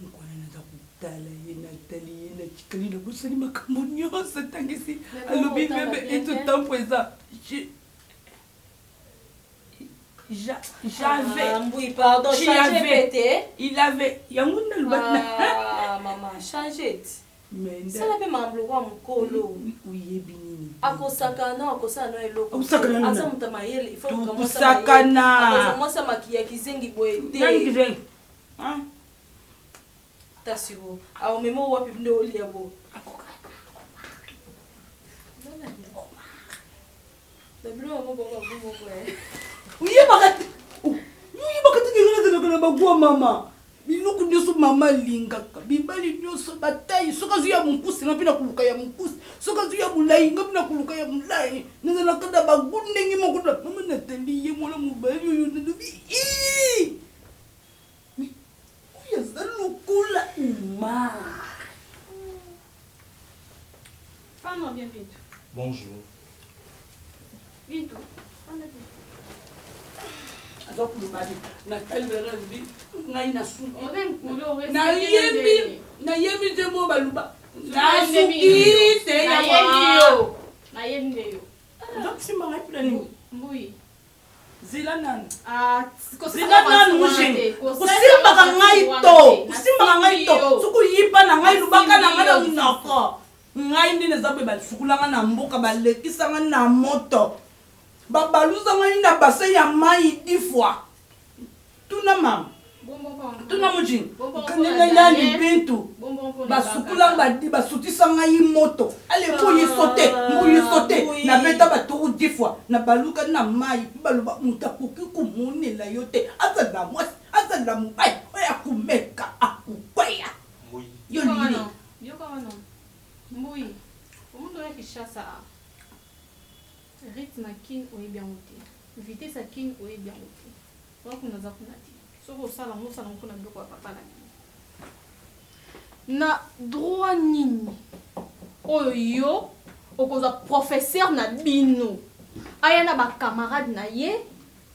nkwana na kutala yena tali yena chikali na kusani makambo nyonso tangisi alobi bebe et tout temps présent j'avais oui pardon changer il avait yanguna ah maman changer mais ça la pe mamblo kwa mkolo uyebi nini akosakana akosana eloko akosakana asa mutamayele il faut commencer kusakana commencer makia kizengi boete nani kizengi hein tasiro au memo wapi ndo oliabo dabilo mo bongo bongo kwa uyebakati ngena bagwa mama biloko nyonso mama alingaka bibali nyonso batayi soki azwi ya mokusi nga mpe na koluka ya mokusi soki azwi ya molai nga mpe na koluka ya molai nazalaka na bagu ndenge moko na mama natali ye mwana mobali oyo nalobi oyo aza lokola uma. Fais-moi bien vite. Bonjour. Vite. Donc le mari n'a pas le ngai na su na yemi te mo baluba na suki te ya yo na yemi yo donc si manga plani oui zila nan zila nan mujeni kusimba ngai to suku yipa na ngai lubaka na ngai na unako ngai ndine zabe ba sukulanga na mboka balekisanga na moto babaluza ngai na bassin ya mai 10 fois tuna mama tuna mujini kanena yani bintu basukula badi basutisa ngai moto ale muyi sote na beta baturu 10 fois na baluka na mai baluba mutakuki kumunela yote azala mwasi azala mubai oya kumeka akukwaya yo lili yo kana mbui omuntu ya kishasa rythme kin oyebi yango te vitesse kin oyebi yango te soki naza kuna te soki osala mpona biloko ya papa na bino na droit nini oyo yo okozwa professeur na bino aya na bacamarade na ye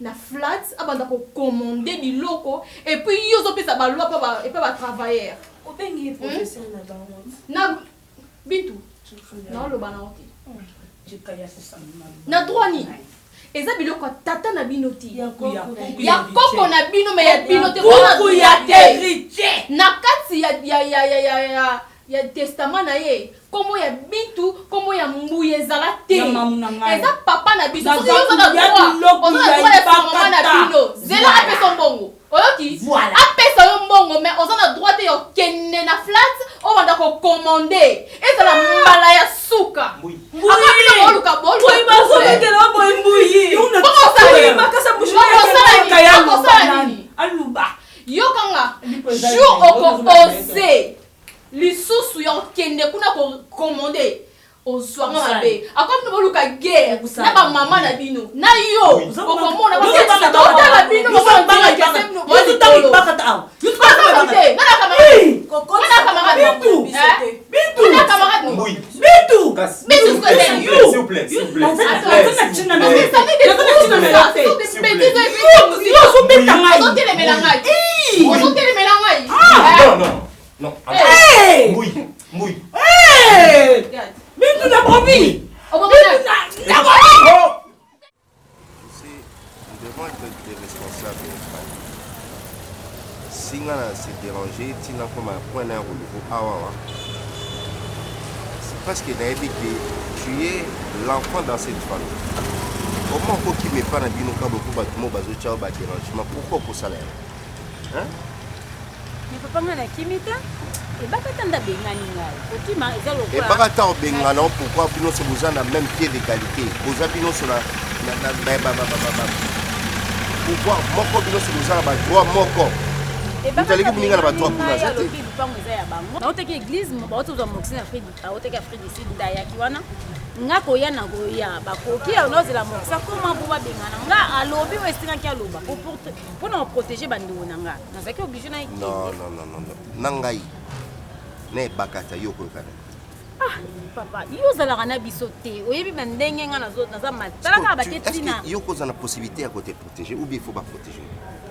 na flat abanda kocommande biloko epuis yo ozopesa baloi epe batravailleur obengi professeur na bango na bintu naoloba nango te na droit nini eza biloko tata na bino te ya koko na bino me ya bino te ya te na kati ya testament na ye kombo ya Bintu kombo ya Mbuye ezala te eza papa na biso soki oza na droit ya mama na bino zela apesa mbongo oyoki apesa yo mbongo mais oza na droit te yokende na flat oyo banda kocommande ezala mbala ya suka oluka yokanga jour oko lisusu yokende kuna kocommande ozwanga mabe akomi boluka guerre na bamama na bino na yo okomona otala bino Non. Mouille. Bintu na brebis. Tu sais, nous devons être des responsables. Si on s'est dérangé, si on a comme un point d'un rouleau, c'est parce que tu es l'enfant dans cette famille. Comment faut qu'il me parle d'un binoka beaucoup de dérangement? Pourquoi pour ça? Hein? Mais papa ngana kimita et bakata nda bengani ngai otima ezalo et bakata bengana pourquoi bino se vous en a même pied d'égalité vous abino sur la pouvoir moko bino se vous en a droit moko et bakata bengani ba droit pour la zate pango za ya bango na oteki église mo ba otoza moxina Afrique ba oteki Afrique du Sud da ya kiwana nga koya na goya bakoki onozela moxa comment pour ba bengana nga alobi westinga ki aloba pour nous protéger bandeko na nga nazaki obligé na non nangai ne bakata yoko kana papa yozalaka na biso te oyebi bandenge nga naza matalaka baketina yoko za na possibilité ya côté protéger ou bien faut pas protéger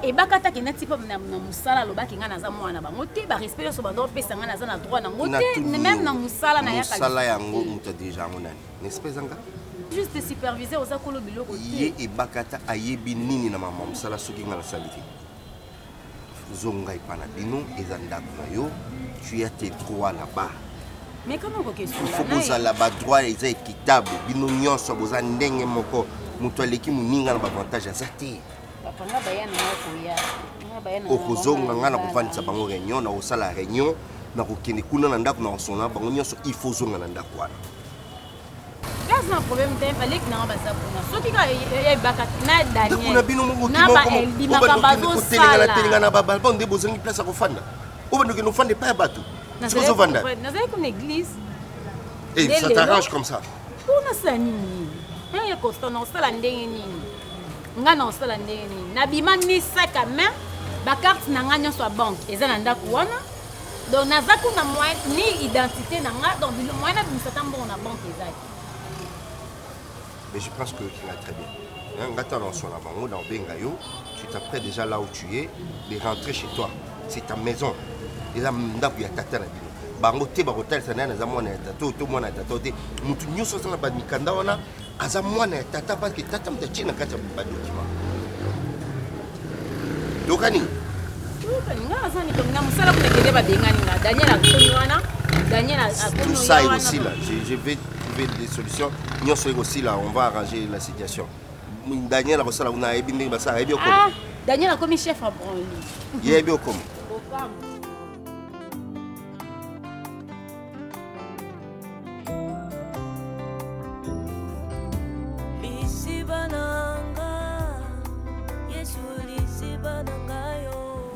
et bakata ke nati pa na musala lobaki nga naza mwana bango te ba respect so bando pesa nga naza na droit na ngote même na musala na yakali musala yango muta déjà monani n'espèce nga juste superviser oza kolo biloko te ye e bakata ayebi nini na mama musala soki nga na salite zonga ipana bino ezanda na yo tu as tes droits là-bas. Mais comment question il faut que la ba droit est équitable bino nyonso boza ndenge moko muto aleki muninga na avantage azati papa nga bayana na koya okozonga nga na kofandisa bango réunion na osala réunion na kokende kuna na ndako na osona bango nyonso il faut zonga na ndako wana gaz na problème te fallait que na baza kuna soki ka e baka na Daniel kuna bino mongo na ba elbi makabazo sala telinga na baba bonde bozangi place à kofanda obando ke no fande pa bato c'est quoi vanda nazali kuna église et ça t'arrange comme ça kuna sani ya constant na sala ndenge nini nga na sala ndenge nini na bima ni sac à main ba carte na nga nyonso a banque eza na ndako wana donc naza kuna moyen ni identité na nga donc le moyen na bimisa tambo na banque ezaki. Mais je pense que tu vas très bien. Tu t'apprêtes déjà là où tu es, de rentrer chez toi. C'est ta maison. Et là, tu as tata na bino. Bango te ba hotel sana na zamona tato to mona tato te. Mutu nyuso sana ba mikanda wana azamona tata parce que tata mtachi na kata ba document. Dokani. Nga azani ko nga musala ko nekede ba bengani nga Daniel akonwana Daniel akonwana. Tout ça est aussi là. Je vais des solutions. Nous sommes aussi là, on va arranger la situation. Daniel a reçu la on a ébini basa ebio comme. Ah, Daniel a commis chef à Branly. Il est bien comme.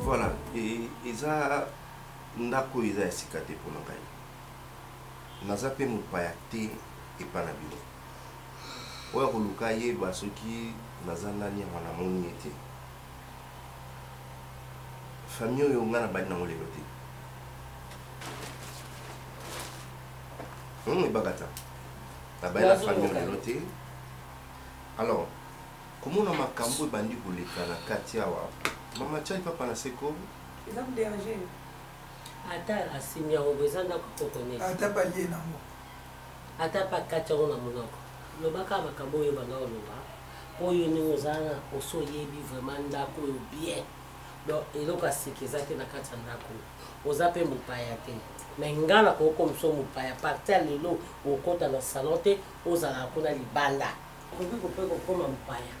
Voilà, et ça ndako iza esikate pour ngai. Naza pe mupaya te epana bino oya koluka yeba soki naza nani mwana moni ete famille oyo nga na bali nango lelo te ebakata na bali na famille lelo te alors komona makambo ebandi koleka na kati awa mama chai papa na seko eza kudéranger ata asimi yango eza ndako kokonesa ata balie nango ata pa kati yango na monoko lobaka makambo oyo banga oloba oyo ndenge ozana oso oyebi vraiment ndako oyo bien donc eloko asiki eza te na kati ya ndako oza mpe mopaya te me nga na kokomisa mopaya parti ya lelo okota na salon te ozalaka kuna libanda okoki kope kokoma mopaya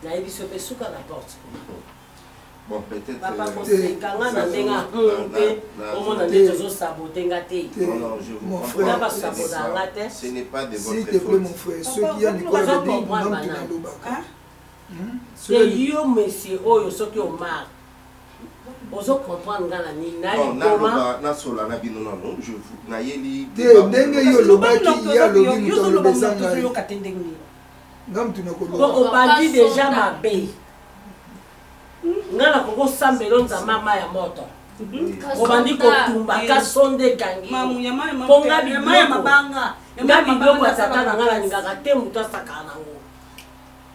nayebi so mpe suka na porte Bon, peut-être. Papa, kanga na ndenga mpe omona nde tozosabote nga te. Non, je vous comprends. Ce n'est pas de votre faute. S'il te plaît, mon frère, ceux qui ont Nicolas Badi, non, tu n'as pas. C'est yo, monsieur, oyo, soki o mar. Ozo comprendre nga na nini na liboma na sola na bino non je vous na yeli te ndenge yo lobaki ya lobi muto lobezanga yo katendenge ngam tunakoloba ko obandi déjà mabe ngana koko sambelo nzama ma ya moto obandi kotumba kasonde kangi ponga bibaya mabanga ngabi biloko atata na ngana ningaka te muto asaka nango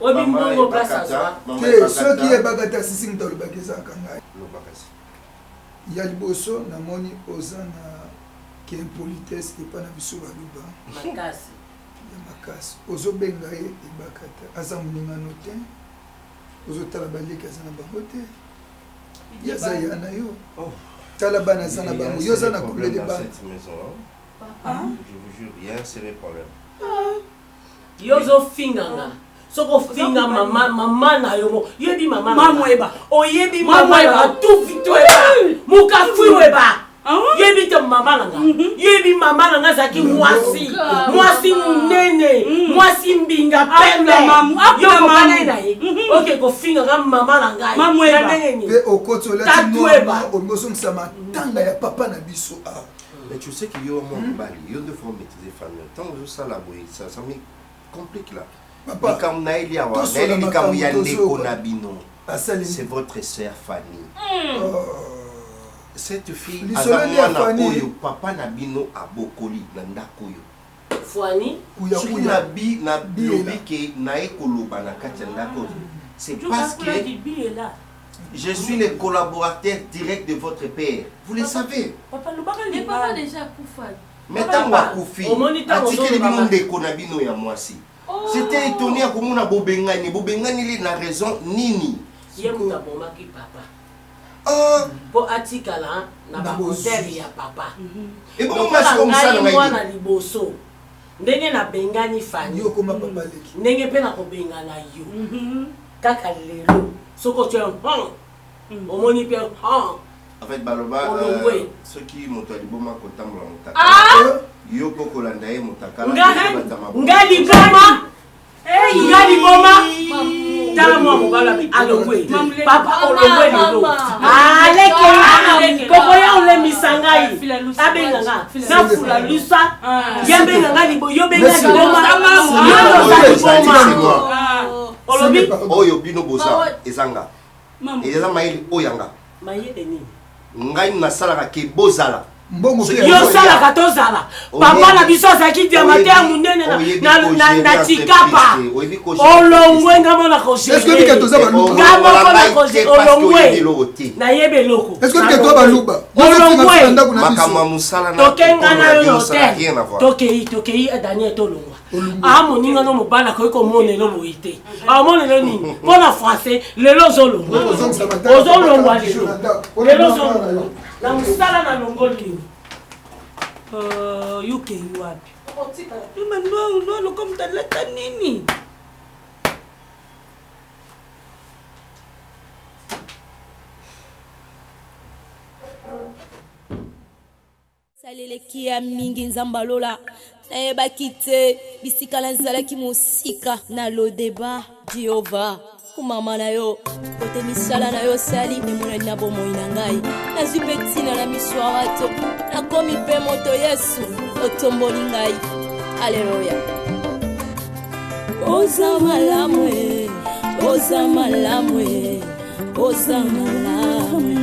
obi mbongo place azwa te soki yebaka ta sisi muto alobaki ezalaka ngai ya liboso namoni oza na ke impolitesse epa na biso baluba makasi ya makasi ozobenga ye ebaka te aza moningano te ozotala baleki aza na bango te ye aza ya na yo tala bana aza na bango yo oza na couple de bana je vous jure il y a un sérieux problème yo ozofinganga soko finga mama na yo yebi mama mamweba oyebi mama na tout victoire mukafu weba yebi te mama nanga yebi mama nanga zaki mwasi munene mwasi mbinga pembe yo mama na ye OK ko finga ga mama nanga mamweba pe okotola tinoa omoso msama tanga ya papa na biso mais tu sais que yo mon bali yo de fois maîtriser famille tant que ça la boy ça me complique là. C'est votre sœur Fanny. Cette fille papa Nabino a bokoli nandakoyo. Fanny c'est parce que je suis le collaborateur direct de votre père. Vous le savez. Papa déjà Koufan. Mais tant que Koufi, attikeli bino ndeko na bino ya mwasi. C'était étonné à comment on a Bobengani. Bobengani, il a raison, Nini. Yemuna bomaki papa. Pour atikala na ba hotel ya papa. Et bon match comme ça na mwana liboso. Ndenge na bengani Fanny. Yo koma papa leki. Ndenge pe na ko bengana yo. Kaka lelo. Soko tu un omoni pe en fait baloba ceux qui montent à liboma kotambola mutaka. Yo koko landaye mutaka la ngali boma ngali boma tala mo mobala alongwe papa olongwe lelo aleke koko ya ole misangai abenga nga na fula lusa yembenga ngali bo yo benga liboma olobi oyo bino boza ezanga eza maili oyanga mayede nini ngai nasalaka ke bozala yo salaka tozala papa na biso azalaki diamante ya munene na tikapa olongwe nga mona nayebe eloko tokenga na yo hotel tokei daniel tolongwa moninga no mobala koki komona elo boyi te amona elo nini mpona français lelo ozolongwa lelo ozolongwa na mosala na longoli yukei wapi loko mtaleta nini saleleki ya mingi nzamba lola nayebaki te bisika nazalaki mosika na lodeba jehova kumama na yo kote misala na yo sali emonani na bomoi na ngai nazwi mpe ntina na miso ya bato nakomi mpe moto yesu otomboli ngai aleluya oza malamu oza malamu oza malamu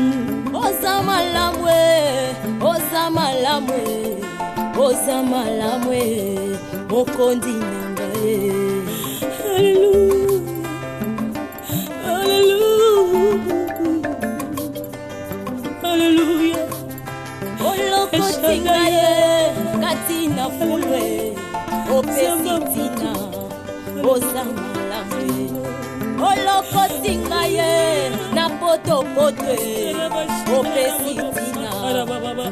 oza malamu oza malamu oza malamu mokondi na ngai haleluya haleluya olokotinga ye kati na fulwe opesi tina oza malamu olokosinga ye na potopoto opesi tina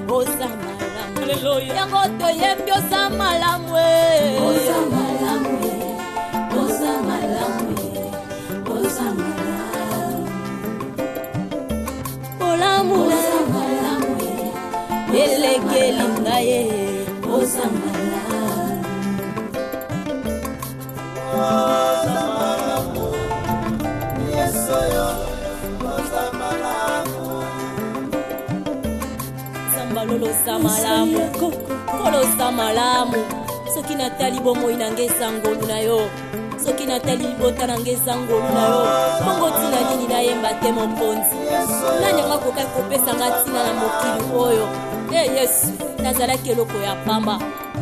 oza malamu yango toyembi oza malamu oza malamu oza malamu oza malamu olamu oza malamu elekeli nga ye oza malamu oza malamu yeso yo oza malamu sambalolo oza malamu kolo oza malamu soki natali bomoi na nge esangolu na yo soki natali libota na nge esangolu na yo bongo ntina nini nayemba te mokonzi nani anga kokai kopesanga ntina na mokili oyo e yesu nazalaki eloko ya pamba